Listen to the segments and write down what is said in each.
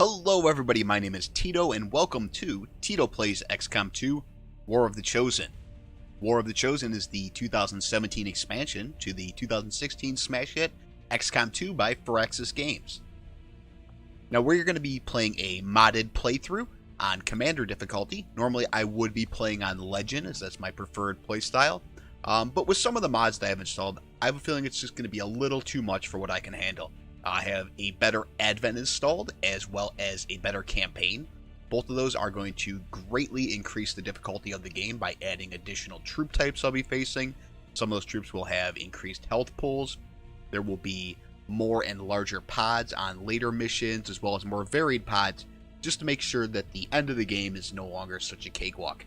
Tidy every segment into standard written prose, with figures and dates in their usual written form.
Hello everybody, my name is Tito and welcome to Tito Plays XCom 2 War of the Chosen. War of the Chosen is the 2017 expansion to the 2016 smash hit XCom 2 by Firaxis Games. Now we're going to be playing a modded playthrough on Commander difficulty. Normally I would be playing on Legend as that's my preferred playstyle, but with some of the mods that I have installed, I have a feeling it's just going to be a little too much for what I can handle. I have a better Advent installed, as well as a better campaign. Both of those are going to greatly increase the difficulty of the game by adding additional troop types I'll be facing. Some of those troops will have increased health pools. There will be more and larger pods on later missions, as well as more varied pods, just to make sure that the end of the game is no longer such a cakewalk.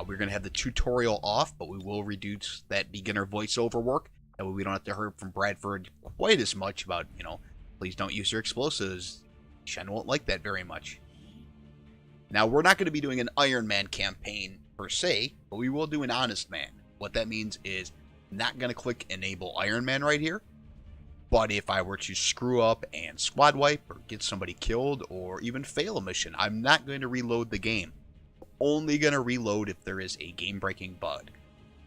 We're going to have the tutorial off, but we will reduce that beginner voiceover work. That way we don't have to hear from Bradford quite as much about, please don't use your explosives. Shen won't like that very much. Now, we're not going to be doing an Iron Man campaign per se, but we will do an Honest Man. What that means is not going to click Enable Iron Man right here. But if I were to screw up and squad wipe or get somebody killed or even fail a mission, I'm not going to reload the game. Only going to reload if there is a game-breaking bug.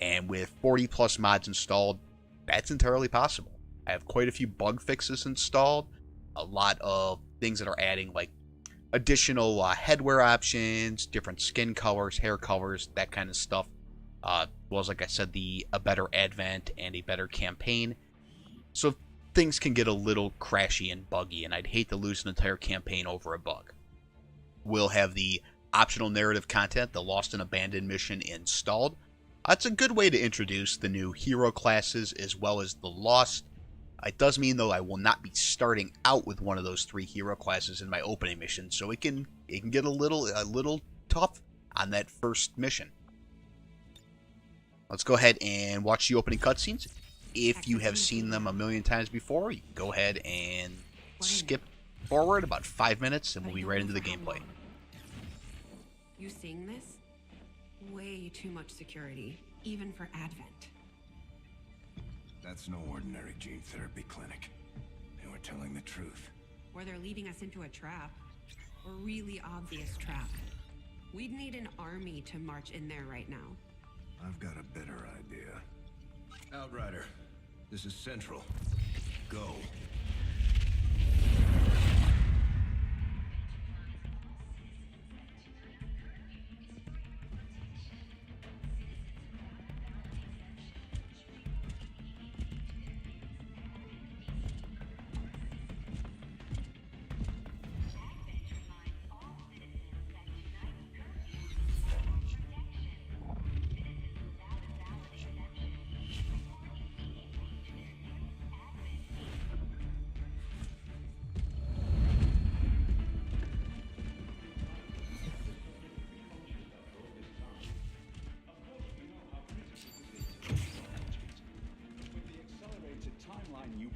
And with 40 plus mods installed, that's entirely possible. I have quite a few bug fixes installed, a lot of things that are adding like additional headwear options, different skin colors, hair colors, that kind of stuff. Well, as like I said, a better Advent and a better campaign. So things can get a little crashy and buggy, and I'd hate to lose an entire campaign over a bug. We'll have the optional narrative content, the Lost and Abandoned mission, installed. It's a good way to introduce the new hero classes as well as the Lost. It does mean, though, I will not be starting out with one of those 3 hero classes in my opening mission, so it can get a little tough on that first mission. Let's go ahead and watch the opening cutscenes. If you have seen them a million times before, you can go ahead and skip forward about 5 minutes, and we'll be right into the gameplay. You seeing this? Way too much security, even for Advent. That's no ordinary gene therapy clinic. They were telling the truth. Or they're leading us into a trap. A really obvious trap. We'd need an army to march in there right now. I've got a better idea. Outrider, this is Central. Go.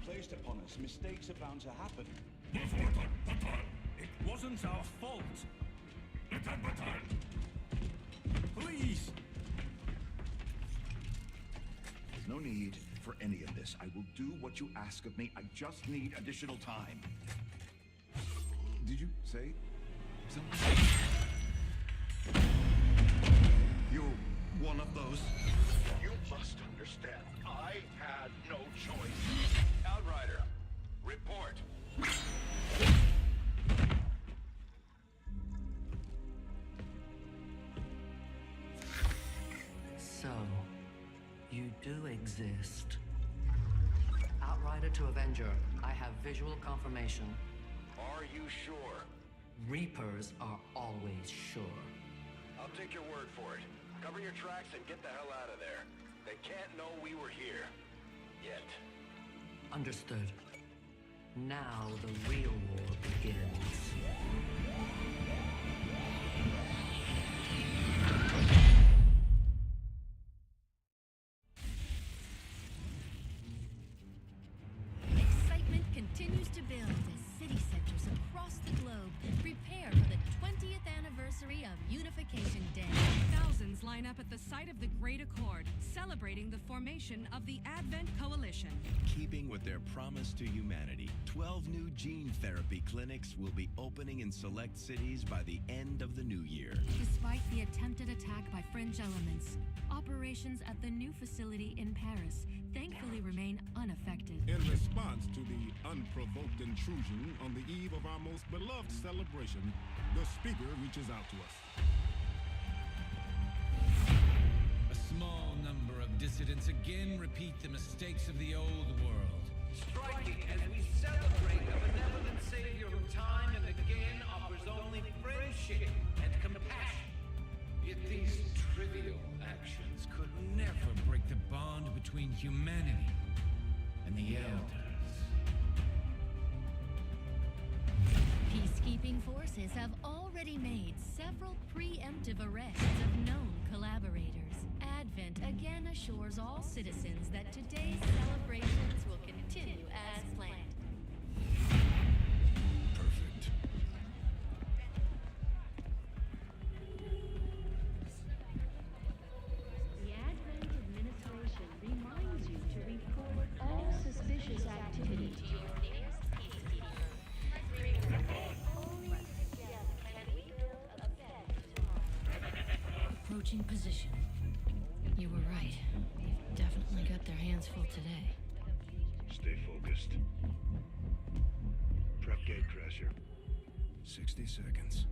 Placed upon us, mistakes are bound to happen. It wasn't our fault. Please. There's no need for any of this. I will do what you ask of me. I just need additional time. Did you say something? You're one of those. You must understand, I had no choice. Outrider, report. So, you do exist. Outrider to Avenger, I have visual confirmation. Are you sure? Reapers are always sure. I'll take your word for it. Cover your tracks and get the hell out of there. They can't know we were here. Yet. Understood. Now the real war begins. Excitement continues to build as city centers across the globe prepare for the 20th anniversary of Unification Day. Thousands line up at the site of the Great Accord, celebrating the formation of the Advent Coalition. Keeping with their promise to humanity, 12 new gene therapy clinics will be opening in select cities by the end of the new year. Despite the attempted attack by fringe elements, operations at the new facility in Paris thankfully remain unaffected. In response to the unprovoked intrusion on the eve of our most beloved celebration, the speaker reaches out to us. A small number of dissidents again repeat the mistakes of the old world. Striking as we celebrate a benevolent savior who time and again offers only friendship and compassion. Yet these trivial actions could never break the bond between humanity and the Elders. Peacekeeping forces have already made several preemptive arrests of known collaborators. Advent again assures all citizens that today's celebrations will continue as planned. Perfect. The Advent administration reminds you to report all suspicious activity to your nearest peacekeeper. Only together can we build a better tomorrow. Approaching position. You were right. They've definitely got their hands full today. Stay focused. Prep gate crasher. 60 seconds.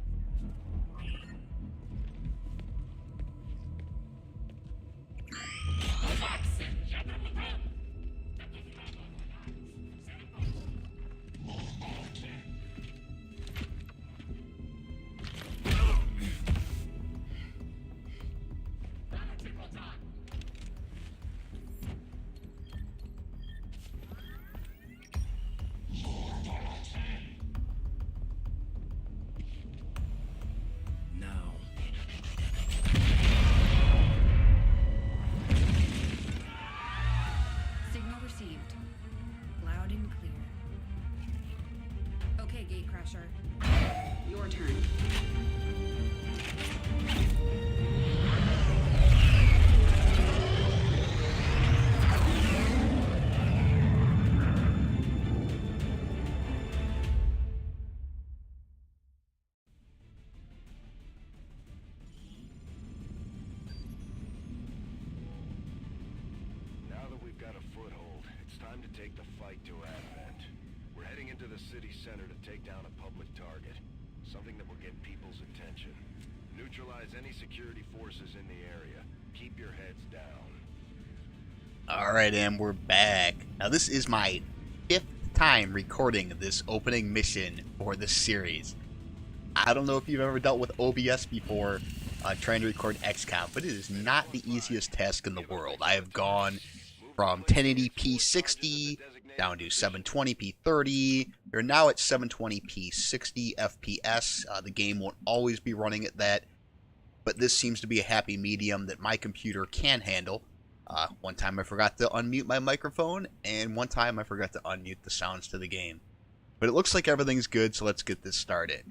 Signal received. Loud and clear. Okay, Gatecrasher. Your turn. Now that we've got a foothold, it's time to take the fight to Advent. We're heading into the city center to take down a public target. Something that will get people's attention. Neutralize any security forces in the area. Keep your heads down. Alright, and we're back. Now, this is my 5th time recording this opening mission for this series. I don't know if you've ever dealt with OBS before, trying to record XCom, but it is not the easiest task in the world. I have gone from 1080p 60 down to 720p 30. We're now at 720p 60 FPS. The game won't always be running at that, but this seems to be a happy medium that my computer can handle. One time I forgot to unmute my microphone, and one time I forgot to unmute the sounds to the game. But it looks like everything's good, so let's get this started.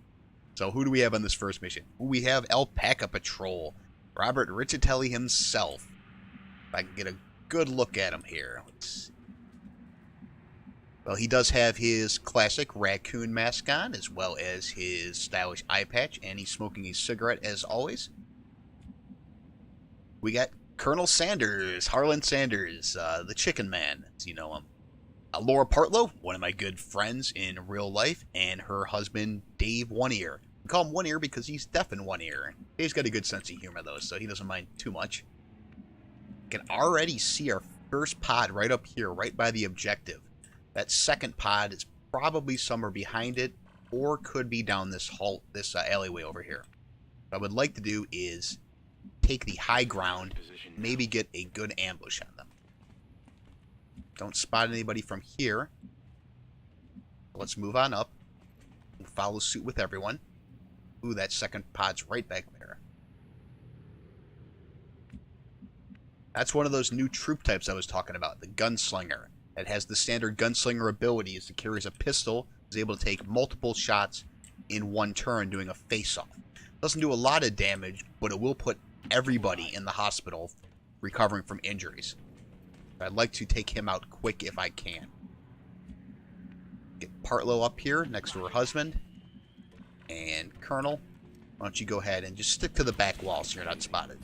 So who do we have on this first mission? We have Alpaca Patrol, Robert Riccitelli himself. If I can get a good look at him here. Let's see. Well, he does have his classic raccoon mask on, as well as his stylish eye patch, and he's smoking a cigarette as always. We got Colonel Sanders, Harlan Sanders, the Chicken Man, as you know him. Laura Partlow, one of my good friends in real life, and her husband, Dave One Ear. We call him One Ear because he's deaf in one ear. Dave's got a good sense of humor, though, so he doesn't mind too much. You can already see our first pod right up here, right by the objective. That second pod is probably somewhere behind it, or could be down this alleyway over here. What I would like to do is take the high ground, maybe get a good ambush on them. Don't spot anybody from here. Let's move on up and follow suit with everyone. Ooh, that second pod's right back there. That's one of those new troop types I was talking about, the Gunslinger. It has the standard Gunslinger abilities. It carries a pistol, is able to take multiple shots in one turn, doing a face-off. Doesn't do a lot of damage, but it will put everybody in the hospital recovering from injuries. I'd like to take him out quick if I can. Get Partlow up here next to her husband. And Colonel, why don't you go ahead and just stick to the back wall so you're not spotted.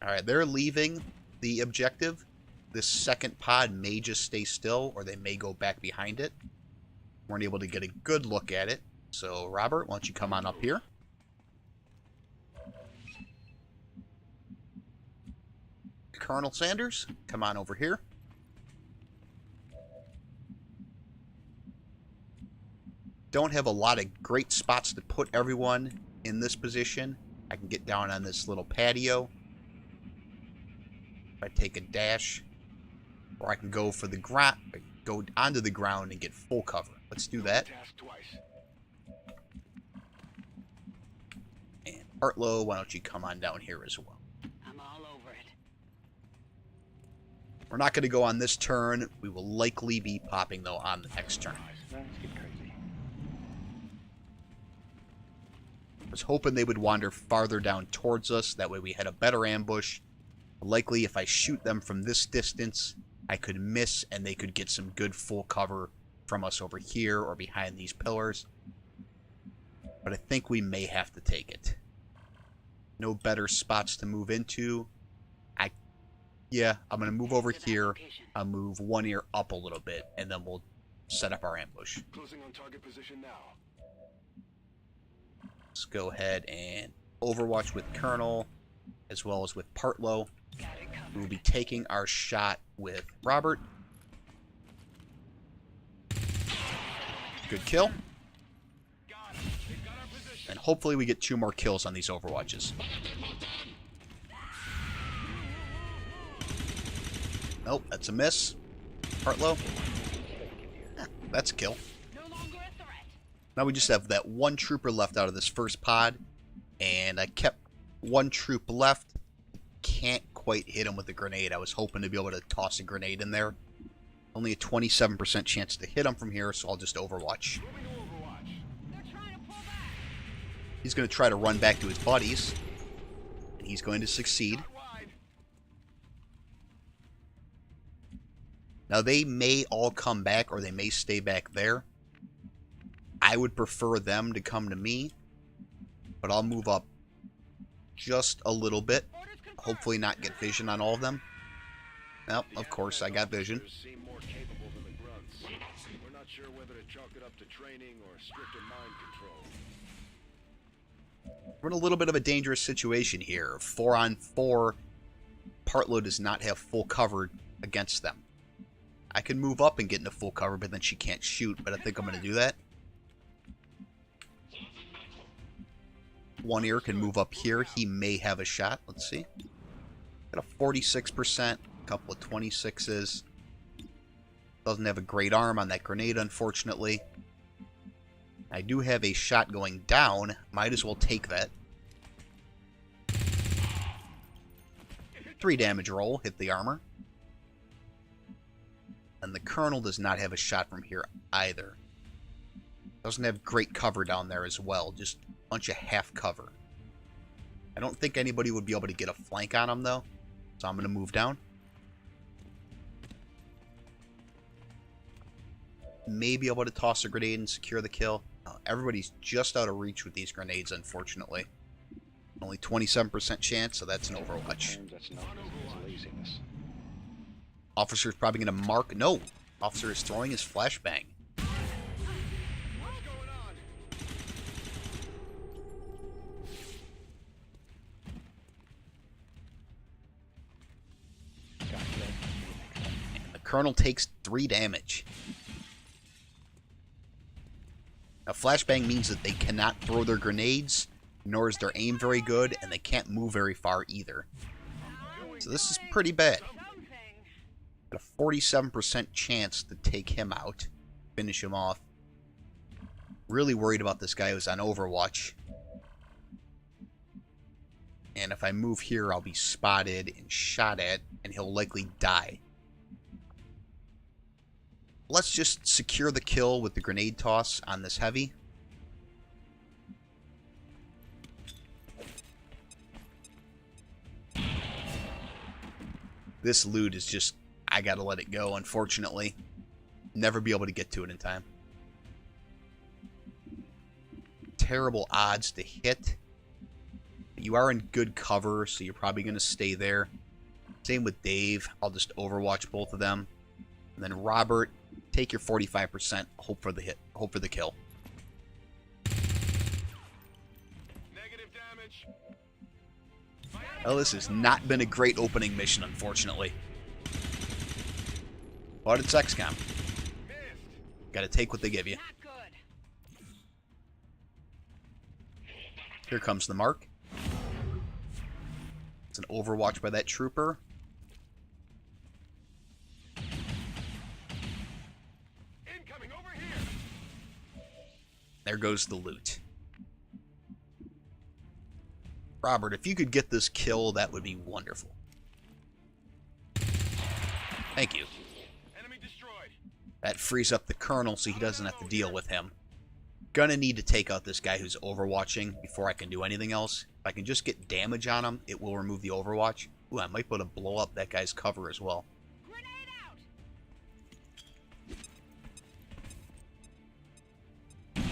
Alright, they're leaving the objective. This second pod may just stay still, or they may go back behind it. Weren't able to get a good look at it. So, Robert, why don't you come on up here? Colonel Sanders, come on over here. Don't have a lot of great spots to put everyone in this position. I can get down on this little patio. If I take a dash, or I can go for the ground, go onto the ground and get full cover. Let's do that. And Partlow, why don't you come on down here as well? I'm all over it. We're not going to go on this turn. We will likely be popping, though, on the next turn. Let's get crazy. I was hoping they would wander farther down towards us. That way we had a better ambush. Likely, if I shoot them from this distance, I could miss and they could get some good full cover from us over here or behind these pillars. But I think we may have to take it. No better spots to move into. Yeah, I'm going to move over here. I'll move one ear up a little bit, and then we'll set up our ambush. Closing on target position now. Let's go ahead and overwatch with Colonel, as well as with Partlow. We'll be taking our shot with Robert. Good kill. And hopefully we get 2 more kills on these overwatches. Nope, that's a miss. Partlow. That's a kill. Now we just have that one trooper left out of this first pod. And I kept one troop left. Can't quite hit him with a grenade. I was hoping to be able to toss a grenade in there. Only a 27% chance to hit him from here, so I'll just overwatch. He's going to try to run back to his buddies. And he's going to succeed. Now, they may all come back, or they may stay back there. I would prefer them to come to me. But I'll move up just a little bit. Hopefully not get vision on all of them. Well, of course, I got vision. We're not sure whether to chalk it up to training or stricter mind control. We're in a little bit of a dangerous situation here. 4-on-4. Partlow does not have full cover against them. I can move up and get into full cover, but then she can't shoot. But I think I'm going to do that. One ear can move up here. He may have a shot. Let's see. Got a 46%. A couple of 26s. Doesn't have a great arm on that grenade, unfortunately. I do have a shot going down. Might as well take that. 3 damage roll. Hit the armor. And the Colonel does not have a shot from here either. Doesn't have great cover down there as well. Just a bunch of half cover. I don't think anybody would be able to get a flank on him, though. So I'm going to move down. May be able to toss a grenade and secure the kill. Everybody's just out of reach with these grenades, unfortunately. Only 27% chance, so that's an overwatch. Officer's probably going to mark... No! Officer is throwing his flashbang. The Colonel takes 3 damage. Now, flashbang means that they cannot throw their grenades, nor is their aim very good, and they can't move very far either. So this is pretty bad. Got a 47% chance to take him out, finish him off. Really worried about this guy who's on Overwatch. And if I move here, I'll be spotted and shot at, and he'll likely die. Let's just secure the kill with the grenade toss on this heavy. This loot is just, I gotta let it go, unfortunately. Never be able to get to it in time. Terrible odds to hit. You are in good cover, so you're probably going to stay there. Same with Dave. I'll just overwatch both of them. And then Robert, take your 45%. Hope for the hit. Hope for the kill. Negative damage. Well, this has not been a great opening mission, unfortunately. But it's XCom. Gotta take what they give you. Here comes the mark. It's an overwatch by that trooper. Incoming over here. There goes the loot. Robert, if you could get this kill, that would be wonderful. Thank you. Enemy destroyed. That frees up the Colonel so he doesn't have to deal with him. Gonna need to take out this guy who's overwatching before I can do anything else. If I can just get damage on him, it will remove the overwatch. Ooh, I might be able to blow up that guy's cover as well. Grenade out!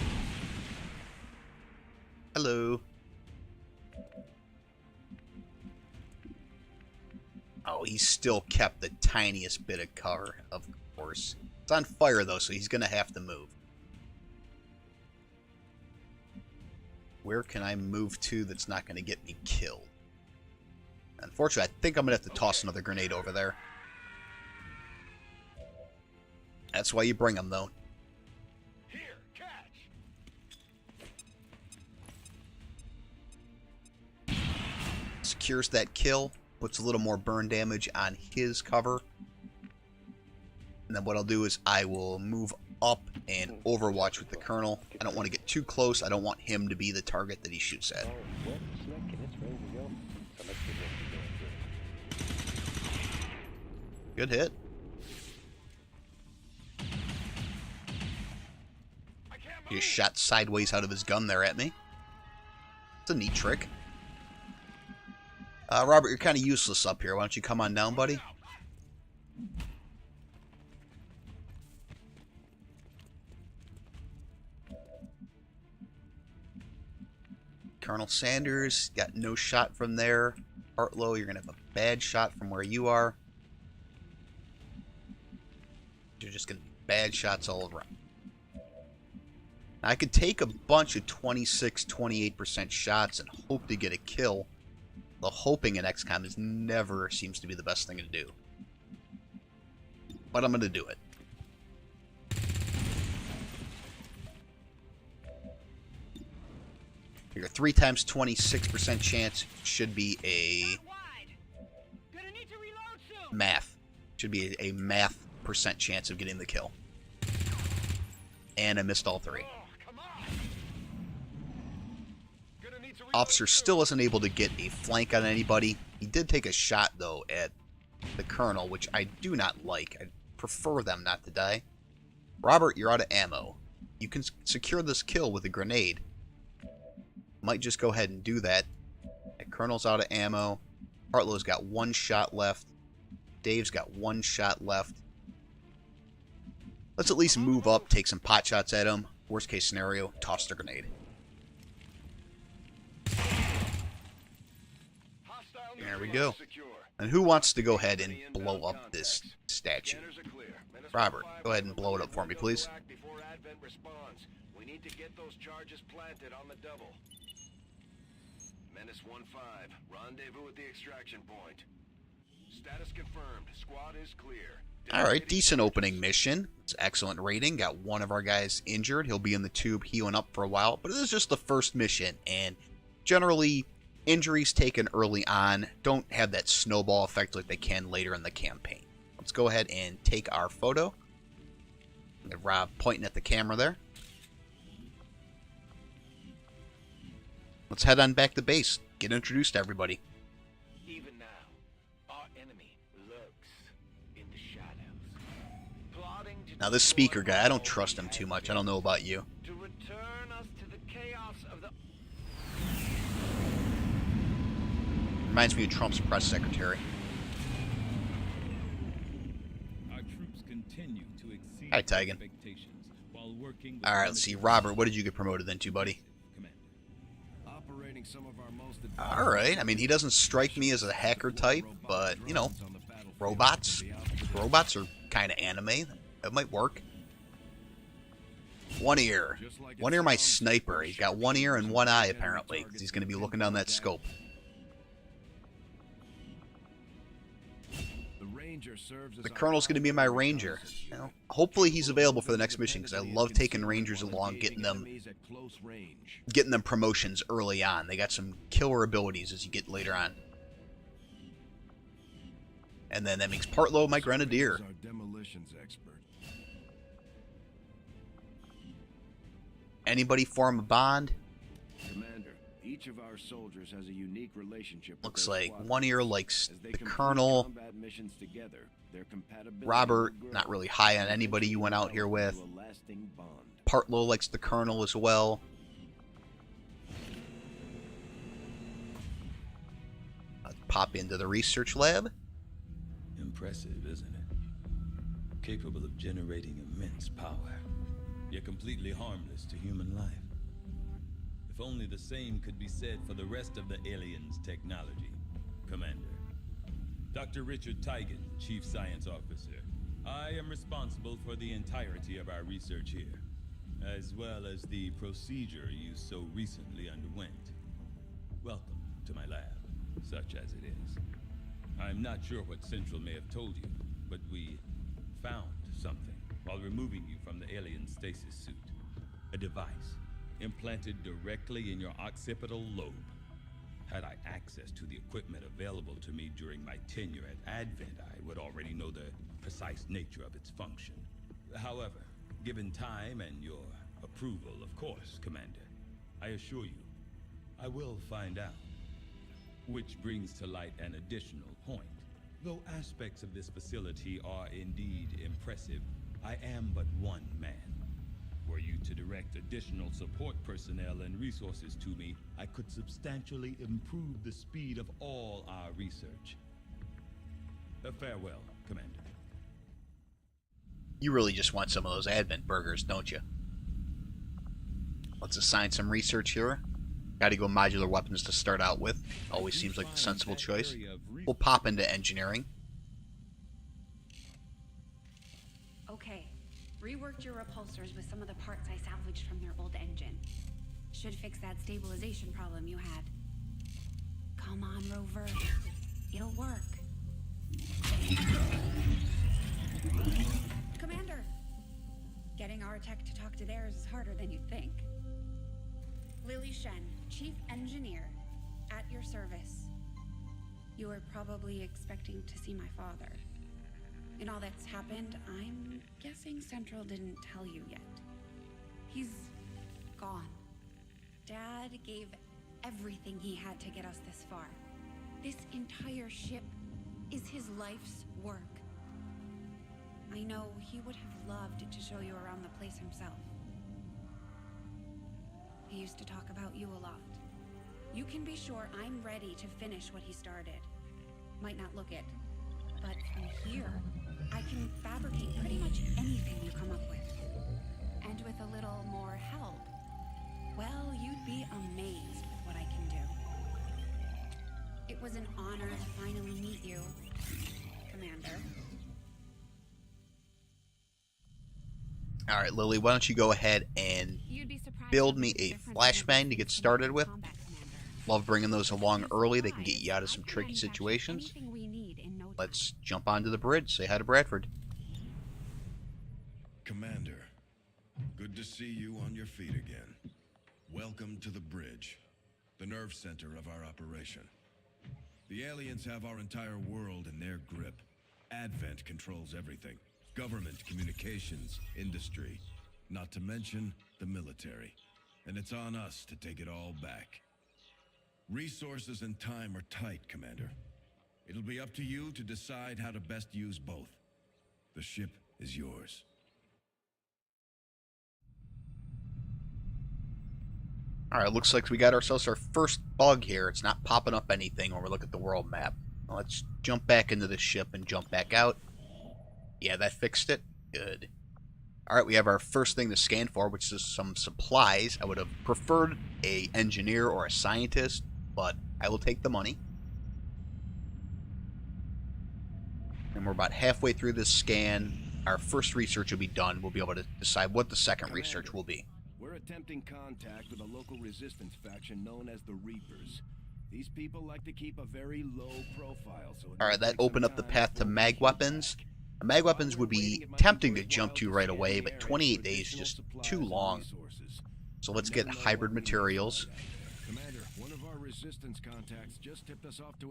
Hello. Oh, he's still kept the tiniest bit of cover, of course. It's on fire, though, so he's gonna have to move. Where can I move to that's not going to get me killed? Unfortunately, I think I'm going to have to toss another grenade over there. That's why you bring them, though. Here, catch. Secures that kill. Puts a little more burn damage on his cover. And then what I'll do is I will move up and overwatch with the Colonel. I don't want to get too close. I don't want him to be the target that he shoots at. Good hit. He just shot sideways out of his gun there at me. It's a neat trick. Robert, you're kind of useless up here. Why don't you come on down, buddy? Colonel Sanders, got no shot from there. Hartlow, you're going to have a bad shot from where you are. You're just going to be bad shots all around. Now, I could take a bunch of 26, 28% shots and hope to get a kill. The hoping in XCOM is never seems to be the best thing to do. But I'm going to do it. Your 3 times 26% chance should be a math. Should be a math percent chance of getting the kill. And I missed all 3. Officer still isn't able to get a flank on anybody. He did take a shot, though, at the Colonel, which I do not like. I prefer them not to die. Robert, you're out of ammo. You can secure this kill with a grenade. Might just go ahead and do that. The Colonel's out of ammo. Hartlow's got 1 shot left. Dave's got 1 shot left. Let's at least move up, take some pot shots at him. Worst case scenario, toss the grenade. There we go. And who wants to go ahead and blow up this statue? Robert, go ahead and blow it up for me, please. We need to get those charges planted on the double. Menace 1-5, rendezvous at the extraction point. Status confirmed. Squad is clear. Alright, decent opening mission. It's excellent rating. Got one of our guys injured. He'll be in the tube healing up for a while. But it is just the first mission. And generally, injuries taken early on don't have that snowball effect like they can later in the campaign. Let's go ahead and take our photo. Rob pointing at the camera there. Let's head on back to base. Get introduced to everybody. Even now, our enemy lurks in the shadows, plotting to Now this speaker guy, I don't trust him too much. I don't know about you. to return us to the chaos of the Reminds me of Trump's press secretary. continue to exceed Hi, Tigan. expectations while working with Alright, let's see. Robert, what did you get promoted then to, buddy? Operating some of our most Alright, I mean, he doesn't strike me as a hacker type, but, you know, robots are kind of anime. That might work. One ear. One ear my sniper. He's got one ear and one eye, apparently, because he's going to be looking down that scope. The Colonel's going to be my ranger. You know, hopefully he's available for the next mission, because I love taking rangers along, getting them promotions early on. They got some killer abilities as you get later on. And then that makes Partlow my grenadier. Anybody form a bond? Commander, each of our soldiers has a unique relationship with Looks their like squadron. one ear likes As they the complete Colonel. combat missions together, their compatibility Robert, will grow. not really high on anybody you went out here with. Into a lasting bond. Partlow likes the Colonel as well. Let's pop into the research lab. Impressive, isn't it? Capable of generating immense power, yet completely harmless to human life. If only the same could be said for the rest of the aliens' technology, Commander. Dr. Richard Tigan, Chief Science Officer. I am responsible for the entirety of our research here, as well as the procedure you so recently underwent. Welcome to my lab, such as it is. I'm not sure what Central may have told you, but we found something while removing you from the alien stasis suit. A device implanted directly in your occipital lobe. Had I access to the equipment available to me during my tenure at Advent, I would already know the precise nature of its function. However, given time and your approval, of course, Commander, I assure you, I will find out. Which brings to light an additional point. Though aspects of this facility are indeed impressive, I am but one man. Were you to direct additional support personnel and resources to me, I could substantially improve the speed of all our research. Farewell, Commander. You really just want some of those Advent burgers, don't you? Let's assign some research here. Gotta go modular weapons to start out with. Always seems like the sensible choice. We'll pop into engineering. Okay. Reworked your repulsors with some of the parts I salvaged from their old engine. Should fix that stabilization problem you had. Come on, Rover. It'll work. Commander! Getting our tech to talk to theirs is harder than you'd think. Lily Shen, Chief Engineer, at your service. You were probably expecting to see my father. In all that's happened, I'm guessing Central didn't tell you yet. He's gone. Dad gave everything he had to get us this far. This entire ship is his life's work. I know he would have loved to show you around the place himself. He used to talk about you a lot. You can be sure I'm ready to finish what he started. Might not look it, but from here, I can fabricate pretty much anything you come up with. And with a little more help, well, you'd be amazed with what I can do. It was an honor to finally meet you, Commander. Alright, Lily, why don't you go ahead and build me a flashbang to get started with. Love bringing those along early. They can get you out of some tricky situations. Let's jump onto the bridge. Say hi to Bradford. Commander, good to see you on your feet again. Welcome to the bridge, the nerve center of our operation. The aliens have our entire world in their grip. Advent controls everything. Government, communications, industry, not to mention the military. And it's on us to take it all back. Resources and time are tight, Commander. It'll be up to you to decide how to best use both. The ship is yours. Alright, looks like we got ourselves our first bug here. It's not popping up anything when we look at the world map. Let's jump back into the ship and jump back out. Yeah, that fixed it. Good. Alright, we have our first thing to scan for, which is some supplies. I would have preferred a engineer or a scientist, but I will take the money. And we're about halfway through this scan. Our first research will be done. We'll be able to decide what the second research will be. We're attempting contact with a local resistance faction known as the Reapers. These people like to keep a very low profile. So alright, that opened up the path to mag weapons. Mag weapons would be tempting to jump to right away, but 28 days is just too long. So let's get hybrid materials.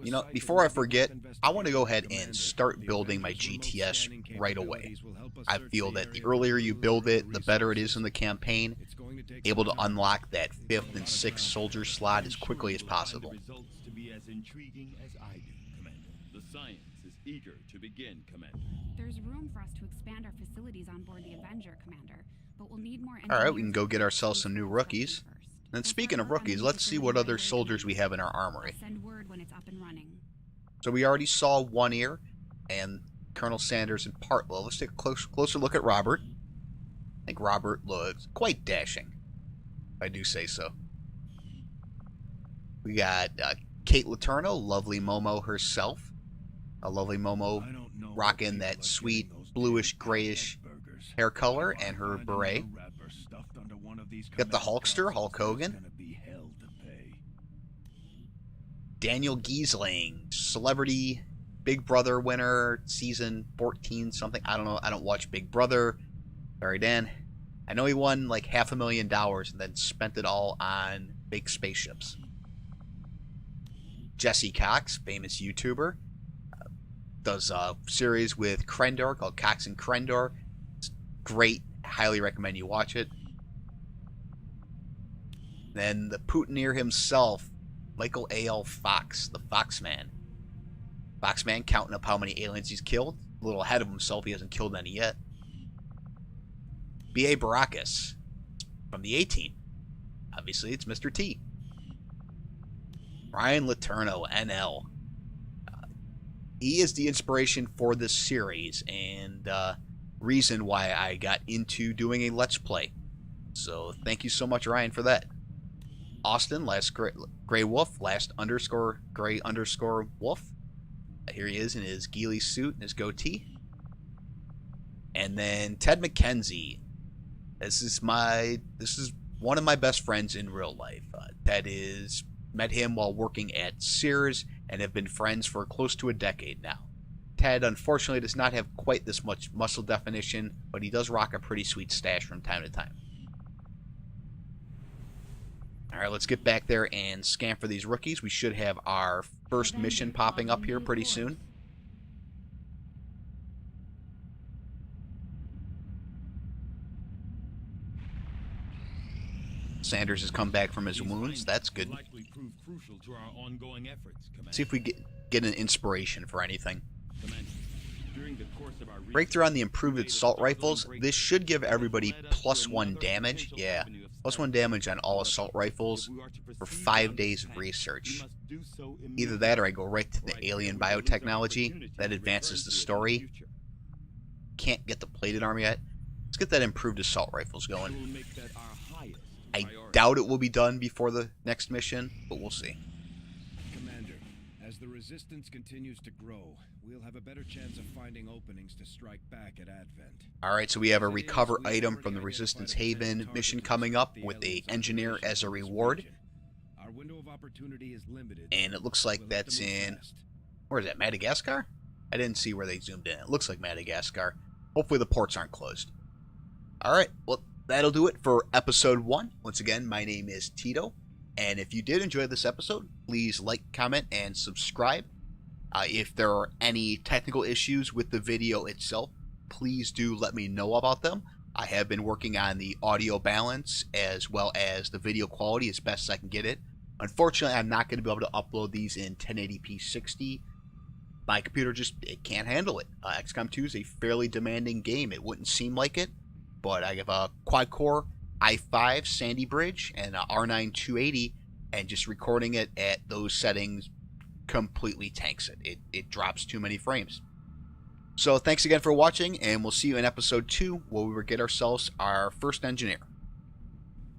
You know, before I forget, I want to go ahead and start building my GTS right away. I feel that the earlier you build it, the better it is in the campaign. Able to unlock that 5th and 6th soldier slot as quickly as possible. Eager to begin, Commander. There's room for us to expand our facilities on board the Avenger, Commander, but we'll need more. Alright, we can go get ourselves some new rookies. And speaking of rookies, let's see what other soldiers we have in our armory. Send word when it's up and running. So we already saw One Ear and Colonel Sanders and Partwell. Let's take a closer look at Robert. I think Robert looks quite dashing, if I do say so. We got Kate Letourneau, lovely Momo herself. A lovely Momo rocking that sweet bluish grayish hair color and her beret. Got the Hulkster, Hulk Hogan. Daniel Giesling, celebrity Big Brother winner, season 14 something. I don't know. I don't watch Big Brother. Sorry, Dan. I know he won like $500,000 and then spent it all on big spaceships. Jesse Cox, famous YouTuber. Does a series with Krendor called Cox and Krendor. It's great. Highly recommend you watch it. Then the Putineer himself, Michael A.L. Fox, the Foxman. Foxman counting up how many aliens he's killed. A little ahead of himself. He hasn't killed any yet. B.A. Baracus from the A-Team. Obviously, it's Mr. T. Ryan Letourneau, NL. He is the inspiration for this series and reason why I got into doing a Let's Play. So thank you so much, Ryan, for that. Austin, last Gray Wolf, last _ Gray _ Wolf. Here he is in his ghillie suit and his goatee. And then Ted McKenzie. This is one of my best friends in real life. Ted is met him while working at Sears and have been friends for close to a decade now. Ted, unfortunately, does not have quite this much muscle definition, but he does rock a pretty sweet stash from time to time. Alright, let's get back there and scan for these rookies. We should have our first mission popping up here pretty soon. Sanders has come back from his wounds. That's good. See if we get an inspiration for anything. Breakthrough on the improved assault rifles. This should give everybody +1 damage. Yeah, +1 damage on all assault rifles for 5 days of research. Either that or I go right to the alien biotechnology. That advances the story. Can't get the plated armor yet. Let's get that improved assault rifles going. I doubt it will be done before the next mission, but we'll see. Commander, as the resistance continues to grow, we'll have a better chance of finding openings to strike back at Advent. Alright, so we have a recover item from the Resistance Haven mission coming up with a engineer as a reward. Our window of opportunity is limited. And it looks like that's in... Where is that, Madagascar? I didn't see where they zoomed in. It looks like Madagascar. Hopefully the ports aren't closed. Alright, well, that'll do it for episode 1. Once again, my name is Tito, and if you did enjoy this episode, please like, comment, and subscribe. If there are any technical issues with the video itself, please do let me know about them. I have been working on the audio balance as well as the video quality as best as I can get it. Unfortunately, I'm not going to be able to upload these in 1080p 60. My computer it can't handle it. XCOM 2 is a fairly demanding game. It wouldn't seem like it. But I have a quad-core i5 Sandy Bridge and a R9 280, and just recording it at those settings completely tanks it. It drops too many frames. So thanks again for watching, and we'll see you in episode 2 where we will get ourselves our first engineer.